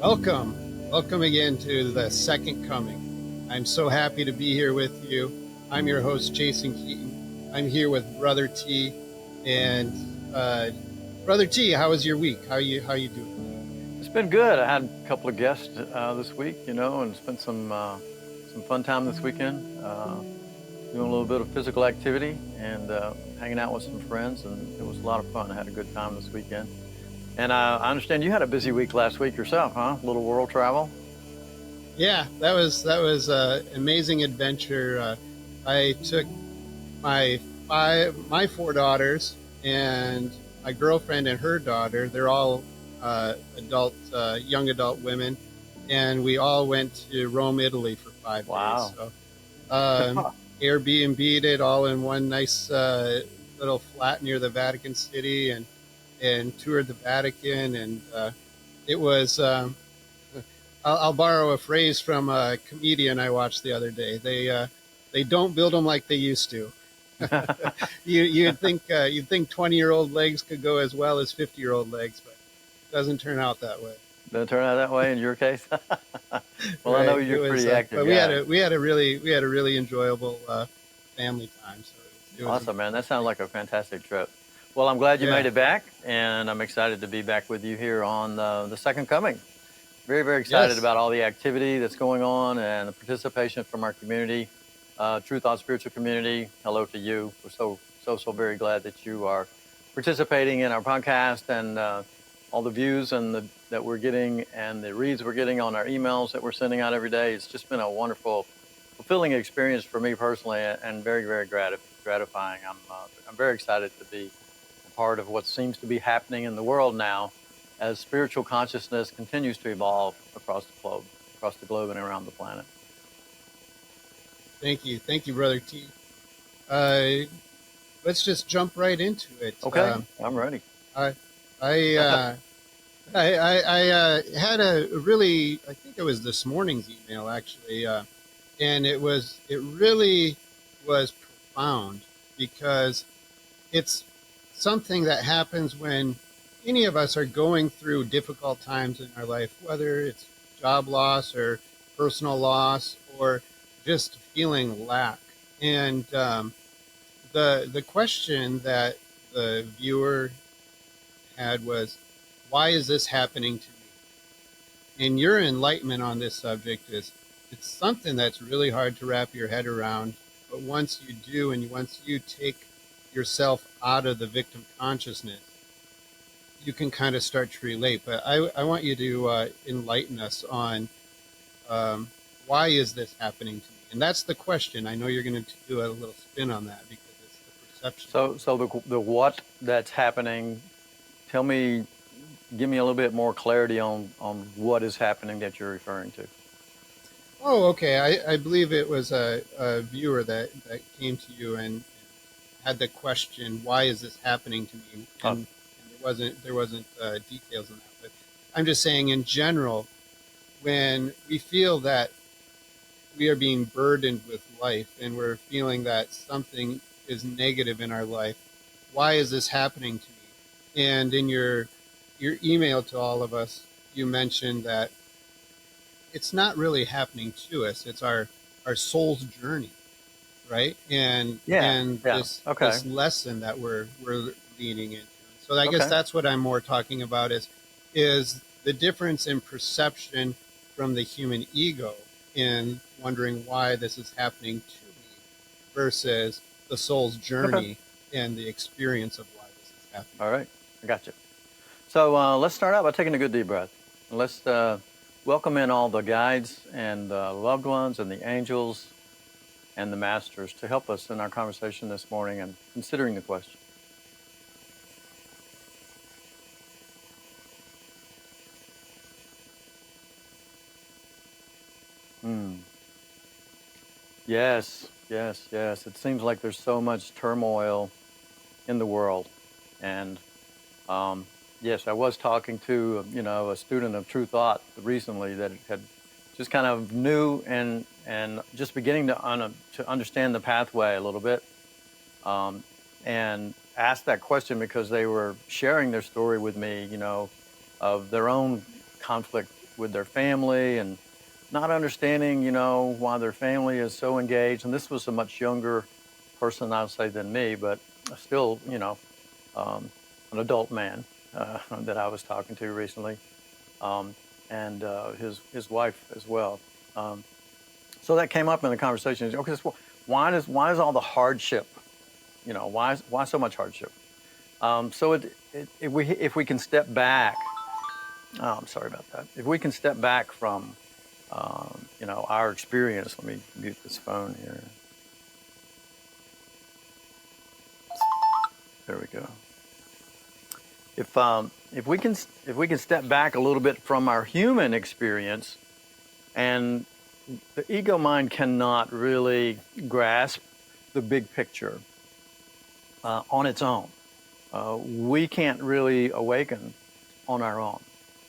Welcome again to the second coming. I'm so happy to be here with you. I'm your host, Jason Keaton. I'm here with Brother T. And Brother T, how was your week? How you doing? It's been good. I had a couple of guests this week, and spent some fun time this weekend, doing a little bit of physical activity and hanging out with some friends, and it was a lot of fun. I had a good time this weekend. And I understand you had a busy week last week yourself, huh? A little world travel. Yeah, that was an amazing adventure. I took my four daughters and my girlfriend and her daughter. They're all young adult women, and we all went to Rome, Italy for 5 days. Wow. So Airbnb'd it all in one nice little flat near the Vatican City, and toured the Vatican, and it was. I'll borrow a phrase from a comedian I watched the other day. They don't build them like they used to. You'd think 20-year-old legs could go as well as 50-year-old legs, but it doesn't turn out that way. Didn't turn out that way in your case. Well, I know Right. It you're a was, pretty active but we had guy. a really enjoyable family time. So it was Awesome, man. That sounds great. like a fantastic trip. Well, I'm glad you Yeah. made it back, and I'm excited to be back with you here on the second coming. Very, very excited Yes. about all the activity that's going on and the participation from our community, True Thought Spiritual Community. Hello to you. We're so very glad that you are participating in our podcast and all the views that we're getting and the reads we're getting on our emails that we're sending out every day. It's just been a wonderful, fulfilling experience for me personally, and very, very gratifying. I'm very excited to be a part of what seems to be happening in the world now as spiritual consciousness continues to evolve across the globe and around the planet. Thank you, Brother T. Uh, let's just jump right into it. Okay, I'm ready. I I I had a really, I think it was this morning's email actually, and it really was profound because it's something that happens when any of us are going through difficult times in our life, whether it's job loss or personal loss or just feeling lack. And the question that the viewer had was, why is this happening to me? And your enlightenment on this subject is, it's something that's really hard to wrap your head around. But once you do, and once you take yourself out of the victim consciousness, you can kind of start to relate. But I want you to enlighten us on, why is this happening to me? And that's the question. I know you're going to do a little spin on that because it's the perception. So the what that's happening. Tell me, give me a little bit more clarity on what is happening that you're referring to. Oh, okay. I believe it was a viewer that came to you and had the question, "Why is this happening to me?" Uh, And there wasn't details on that. But I'm just saying, in general, when we feel that we are being burdened with life and we're feeling that something is negative in our life, why is this happening to me? And in your email to all of us, you mentioned that it's not really happening to us. It's our soul's journey, right? And yeah, and yeah. this Okay, this lesson that we're leading into. So I guess okay. that's what I'm more talking about is the difference in perception from the human ego in wondering why this is happening to me versus the soul's Okay. journey and the experience of why this is happening. All right. I got you. So let's start out by taking a good deep breath. Let's welcome in all the guides and loved ones and the angels and the masters to help us in our conversation this morning and considering the question. Hmm. Yes, yes, yes. It seems like there's so much turmoil in the world. And um, yes, I was talking to, a student of True Thought recently that had just kind of knew and just beginning to understand the pathway a little bit, um, and asked that question because they were sharing their story with me, of their own conflict with their family and not understanding, why their family is so engaged. And this was a much younger person, I would say, than me, but still, an adult man that I was talking to recently, and his wife as well. So that came up in the conversation. Okay, so why does all the hardship? Why so much hardship? So if we can step back, oh, I'm sorry about that. If we can step back from our experience. Let me mute this phone here. There we go. If we can step back a little bit from our human experience, and the ego mind cannot really grasp the big picture on its own. We can't really awaken on our own.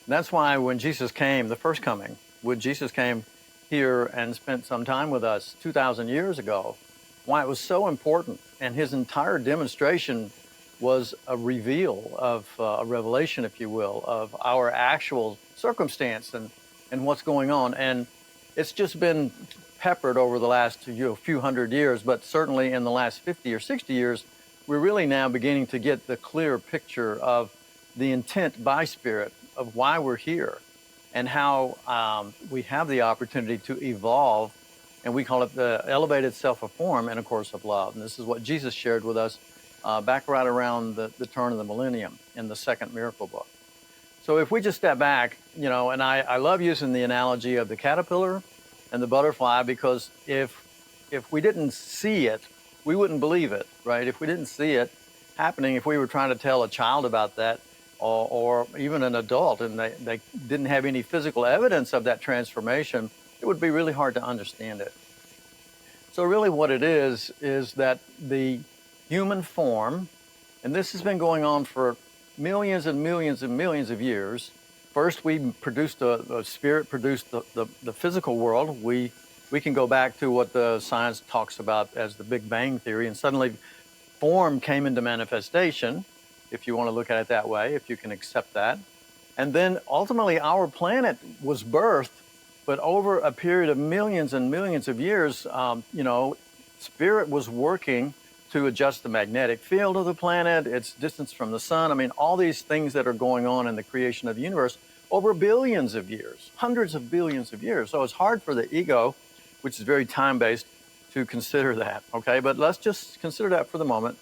That's why when Jesus came, the first coming, when Jesus came here and spent some time with us 2,000 years ago, why it was so important, and his entire demonstration was a reveal of a revelation, if you will, of our actual circumstance and what's going on. And it's just been peppered over the last few hundred years, but certainly in the last 50 or 60 years, we're really now beginning to get the clear picture of the intent by Spirit of why we're here and how we have the opportunity to evolve. And we call it the elevated self of form in a course of love. And this is what Jesus shared with us back right around the turn of the millennium in the second miracle book. So if we just step back, and I love using the analogy of the caterpillar and the butterfly, because if we didn't see it, we wouldn't believe it, right? If we didn't see it happening, if we were trying to tell a child about that, or even an adult, and they didn't have any physical evidence of that transformation, it would be really hard to understand it. So really what it is that the human form, and this has been going on for millions and millions and millions of years. First, we produced the spirit produced the physical world. We can go back to what the science talks about as the Big Bang Theory, and suddenly form came into manifestation, if you want to look at it that way, if you can accept that. And then ultimately our planet was birthed, but over a period of millions and millions of years, spirit was working to adjust the magnetic field of the planet, its distance from the sun. I mean, all these things that are going on in the creation of the universe over billions of years, hundreds of billions of years. So it's hard for the ego, which is very time-based, to consider that, okay? But let's just consider that for the moment.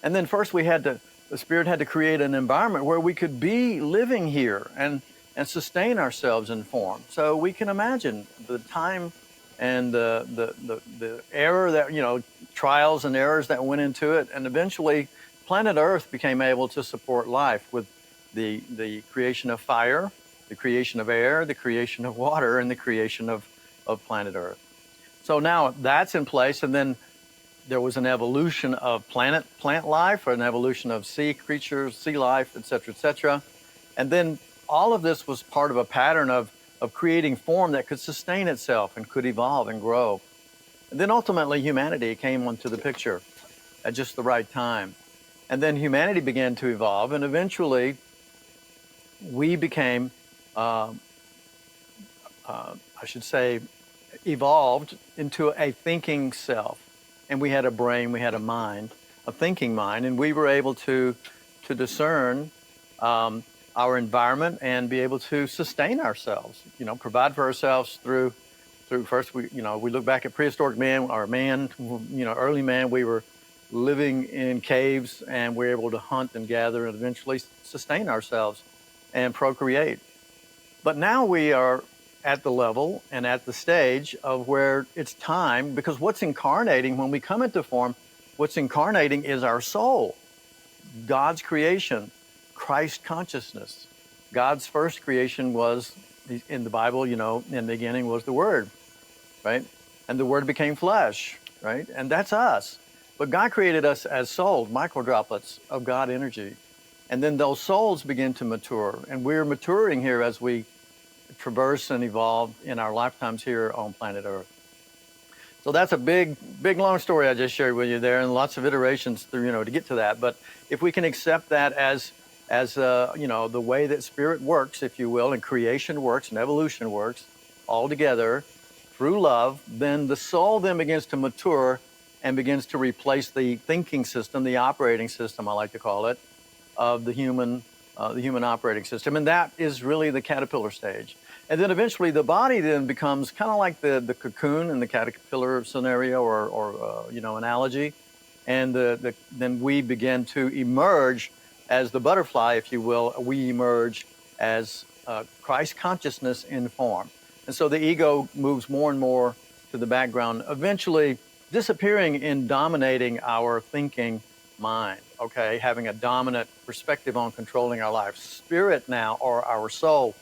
And then first the Spirit had to create an environment where we could be living here and sustain ourselves in form. So we can imagine the time and the error that, trials and errors that went into it. And eventually planet Earth became able to support life with the creation of fire, the creation of air, the creation of water, and the creation of planet Earth. So now that's in place. And then there was an evolution of plant life, or an evolution of sea creatures, sea life, et cetera, et cetera. And then all of this was part of a pattern of creating form that could sustain itself and could evolve and grow. And then ultimately humanity came onto the picture at just the right time. And then humanity began to evolve, and eventually we became, evolved into a thinking self. And we had a brain, we had a mind, a thinking mind, and we were able to discern our environment and be able to sustain ourselves, provide for ourselves through first, we look back at prehistoric man, early man, we were living in caves, and we were able to hunt and gather and eventually sustain ourselves and procreate. But now we are at the level and at the stage of where it's time, because what's incarnating when we come into form, what's incarnating is our soul, God's creation, Christ consciousness. God's first creation was, in the Bible, in the beginning was the Word, right? And the Word became flesh, right? And that's us. But God created us as souls, microdroplets of God energy. And then those souls begin to mature. And we're maturing here as we traverse and evolve in our lifetimes here on planet Earth. So that's a big, long story I just shared with you there, and lots of iterations through, to get to that. But if we can accept that as as the way that spirit works, if you will, and creation works and evolution works all together through love, then the soul then begins to mature and begins to replace the thinking system, the operating system, I like to call it, of the human operating system, and that is really the caterpillar stage. And then eventually, the body then becomes kind of like the cocoon in the caterpillar scenario or analogy, and then we begin to emerge as the butterfly, if you will. We emerge as Christ consciousness in form, and so the ego moves more and more to the background, eventually disappearing in dominating our thinking mind, okay, having a dominant perspective on controlling our life. Spirit now, or our soul,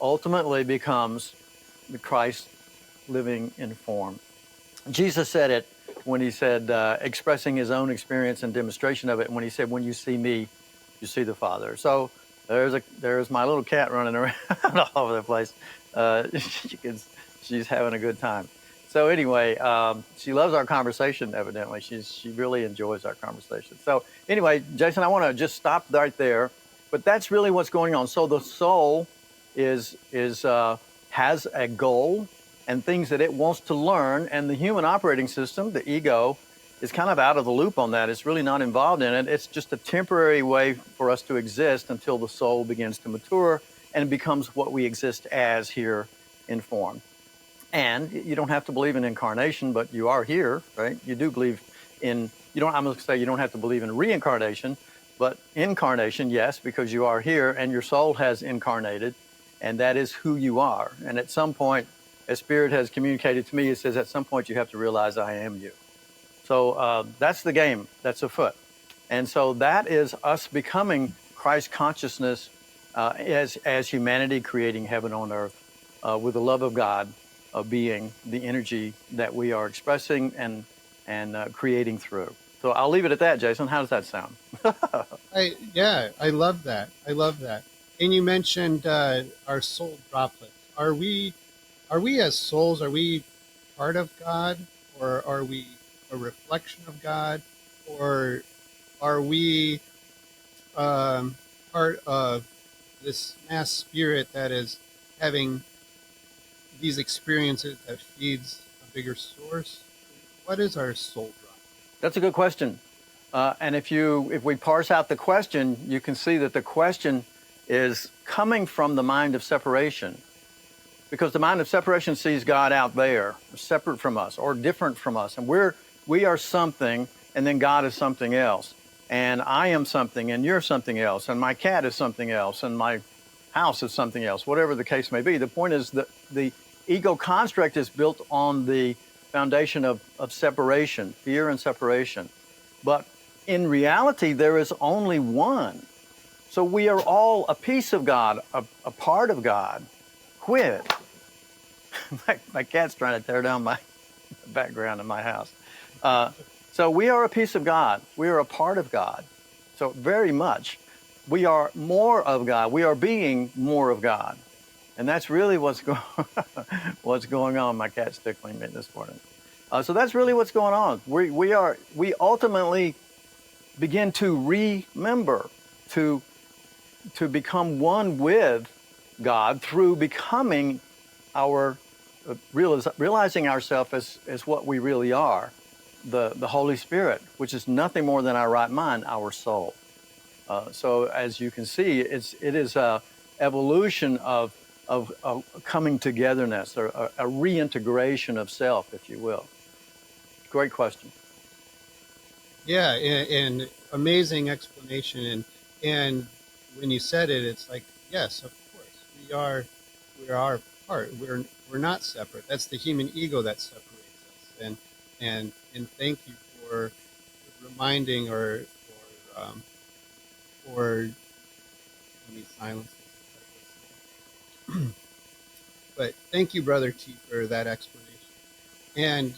ultimately becomes the Christ living in form. Jesus said it when he said, expressing his own experience and demonstration of it, when he said, when you see me, you see the Father. So there's my little cat running around all over the place. She's having a good time. So anyway, she loves our conversation, evidently. She really enjoys our conversation. So anyway, Jason, I want to just stop right there. But that's really what's going on. So the soul has a goal and things that it wants to learn, and the human operating system, the ego, is kind of out of the loop on that. It's really not involved in it. It's just a temporary way for us to exist until the soul begins to mature and becomes what we exist as here in form. And you don't have to believe in incarnation, but you are here, right? You do believe in, I'm going to say you don't have to believe in reincarnation, but incarnation, yes, because you are here and your soul has incarnated, and that is who you are. And at some point, as Spirit has communicated to me, it says at some point you have to realize I am you. So that's the game that's afoot. And so that is us becoming Christ consciousness as humanity, creating heaven on earth with the love of God being the energy that we are expressing and creating through. So I'll leave it at that, Jason. How does that sound? I love that. I love that. And you mentioned our soul droplets. Are we as souls? Are we part of God, or are we a reflection of God, or are we part of this mass spirit that is having these experiences that feeds a bigger source? What is our soul drop? That's a good question. And if we parse out the question, you can see that the question is coming from the mind of separation, because the mind of separation sees God out there, separate from us or different from us, and we are something, and then God is something else, and I am something, and you're something else, and my cat is something else, and my house is something else. Whatever the case may be, the point is that the ego construct is built on the foundation of separation, fear and separation. But in reality, there is only one. So we are all a piece of God, a part of God. Quit. My cat's trying to tear down my background in my house. So we are a piece of God. We are a part of God. So very much, we are more of God. We are being more of God. And that's really what's going on. My cat's tickling me this morning. So that's really what's going on. We ultimately begin to remember, to become one with God through becoming realizing ourselves as what we really are, the Holy Spirit, which is nothing more than our right mind, our soul. So as you can see, it is a evolution of coming togetherness, or a reintegration of self, if you will. Great question. Yeah, and amazing explanation. And when you said it, it's like, yes, of course, we are part. We're not separate. That's the human ego that separates us. And thank you for reminding or let me silence this. But thank you, Brother T, for that explanation. And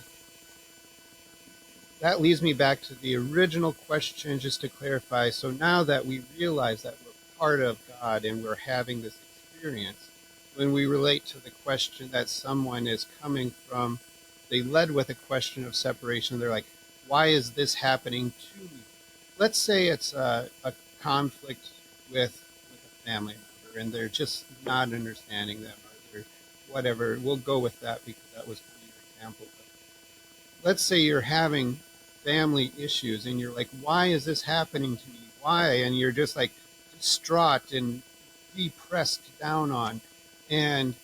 that leads me back to the original question, just to clarify. So now that we realize that we're part of God and we're having this experience, when we relate to the question that someone is coming from, they led with a question of separation. They're like, why is this happening to me? Let's say it's a conflict with a family member, and they're just not understanding them, or they're whatever. We'll go with that because that was kind of your example. But let's say you're having family issues, and you're like, "Why is this happening to me? Why?" And you're just like distraught and depressed down on, and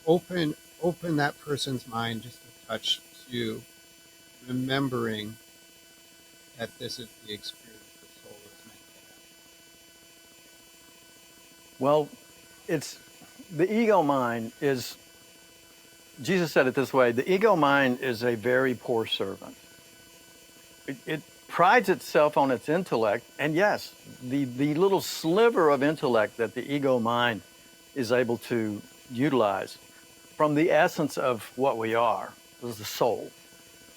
open that person's mind just a touch to remembering that this is the experience the soul is meant Well, it's the ego mind is, Jesus said it this way, the ego mind is a very poor servant. It prides itself on its intellect, and yes, the little sliver of intellect that the ego mind is able to utilize from the essence of what we are, is the soul,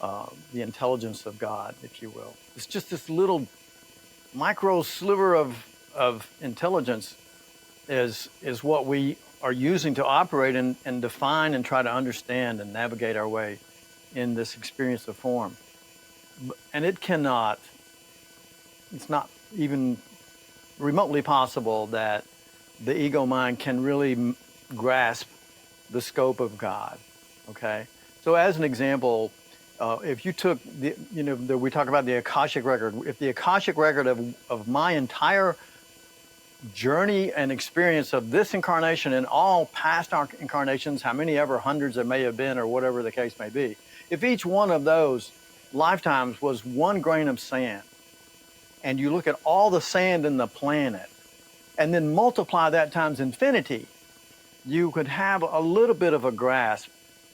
the intelligence of God, if you will. It's just this little micro sliver of intelligence is what we are using to operate and define and try to understand and navigate our way in this experience of form. And it's not even remotely possible that the ego mind can really grasp the scope of God. Okay? So as an example, if you took we talk about the Akashic record. If the Akashic record of my entire journey and experience of this incarnation and all past incarnations, how many ever hundreds there may have been or whatever the case may be, if each one of those lifetimes was one grain of sand, and you look at all the sand in the planet and then multiply that times infinity, you could have a little bit of a grasp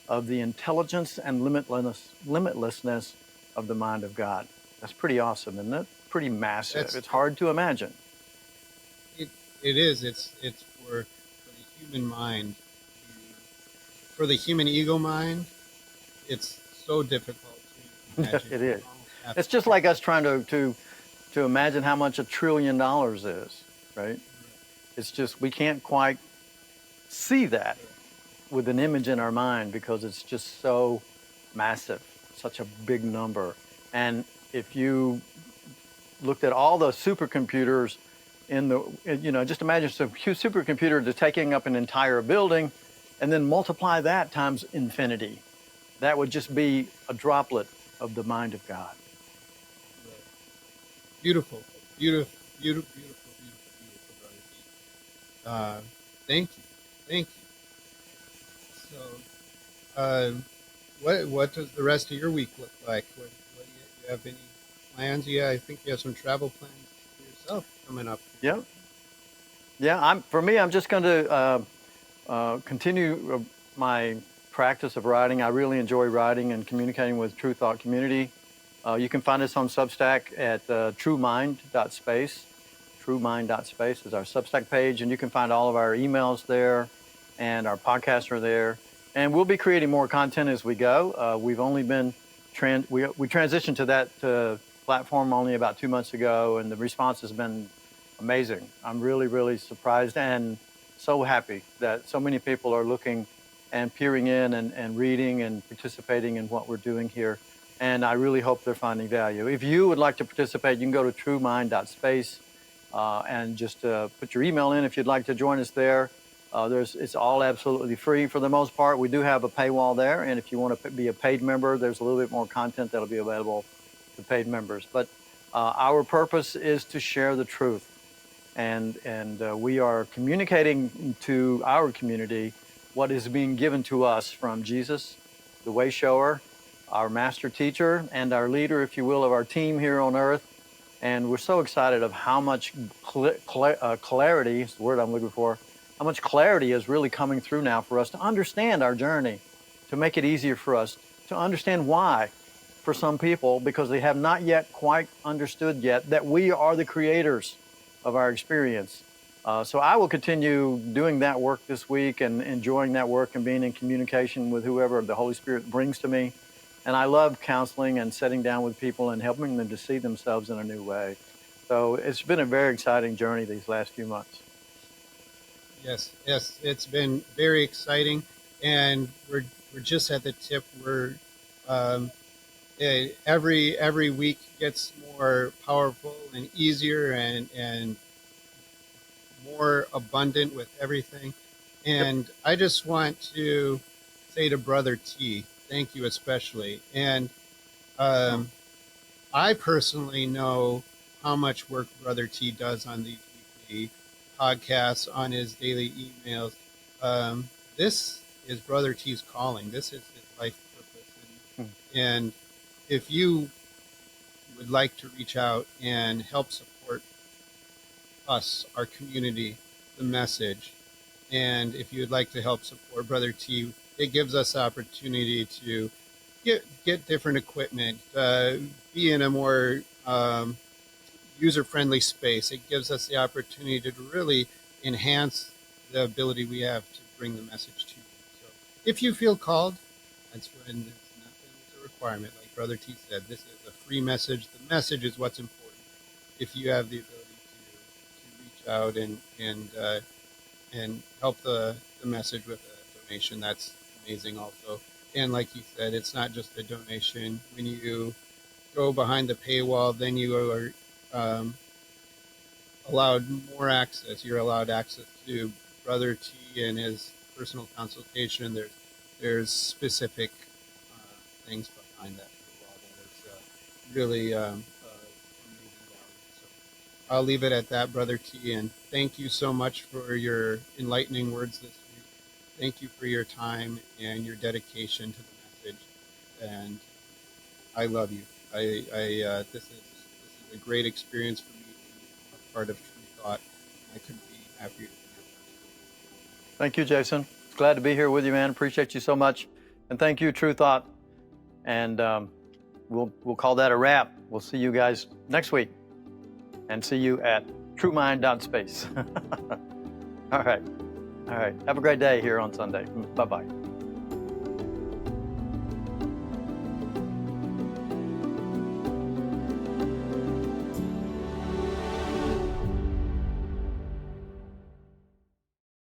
of the intelligence and limitlessness of the mind of God. That's pretty awesome, isn't it? Pretty massive. It's hard to imagine. It is. It's for the human mind. For the human ego mind, it's so difficult to imagine. It is. It's just like us trying to imagine how much $1 trillion is, right? It's just we can't quite see that with an image in our mind because it's just so massive, such a big number. And if you looked at all the supercomputers just imagine some supercomputer just taking up an entire building and then multiply that times infinity. That would just be a droplet of the mind of God. Beautiful, beautiful, beautiful, beautiful, beautiful, brother. Thank you. So, what does the rest of your week look like? What do you have any plans? Yeah, I think you have some travel plans for yourself coming up. Yeah. I'm just going to continue my practice of writing. I really enjoy writing and communicating with True Thought Community. You can find us on Substack at truemind.space. Truemind.space is our Substack page, and you can find all of our emails there, and our podcasts are there. And we'll be creating more content as we go. We've only been we transitioned to that platform only about 2 months ago, and the response has been amazing. I'm really, really surprised and so happy that so many people are looking and peering in and reading and participating in what we're doing here. And I really hope they're finding value. If you would like to participate, you can go to truemind.space and just put your email in if you'd like to join us there. It's all absolutely free for the most part. We do have a paywall there, and if you want to be a paid member, there's a little bit more content that'll be available to paid members. But our purpose is to share the truth, and we are communicating to our community what is being given to us from Jesus, the way shower, our master teacher, and our leader, if you will, of our team here on earth. And we're so excited of how much clarity is the word I'm looking for, how much clarity is really coming through now for us to understand our journey, to make it easier for us to understand why, for some people, because they have not yet quite understood yet that we are the creators of our experience. So I will continue doing that work this week and enjoying that work and being in communication with whoever the Holy Spirit brings to me. And I love counseling and sitting down with people and helping them to see themselves in a new way. So it's been a very exciting journey these last few months. Yes, it's been very exciting, and we're just at the tip. We're every week gets more powerful and easier, and more abundant with everything. And I just want to say to Brother T, thank you especially. And I personally know how much work Brother T does on these weekly podcasts, on his daily emails. This is Brother T's calling. This is his life purpose. And if you would like to reach out and help support us, our community, the message, and if you would like to help support Brother T, it gives us the opportunity to get different equipment, be in a more user-friendly space. It gives us the opportunity to really enhance the ability we have to bring the message to you. So if you feel called, that's when it's nothing is a requirement. Like Brother T said, this is a free message. The message is what's important. If you have the ability to reach out and help the message with a donation, that's amazing also. And like he said, it's not just a donation. When you go behind the paywall, then you are allowed more access. You're allowed access to Brother T and his personal consultation. There's specific things behind that paywall that is really amazing value. So I'll leave it at that, Brother T, and thank you so much for your enlightening words this week. Thank you for your time and your dedication to the message. And I love you. This is a great experience for me to be a part of True Thought. I couldn't be happier to be here. Thank you, Jason. Glad to be here with you, man. Appreciate you so much. And thank you, True Thought. And we'll call that a wrap. We'll see you guys next week. And see you at truemind.space. All right. Have a great day here on Sunday. Bye-bye.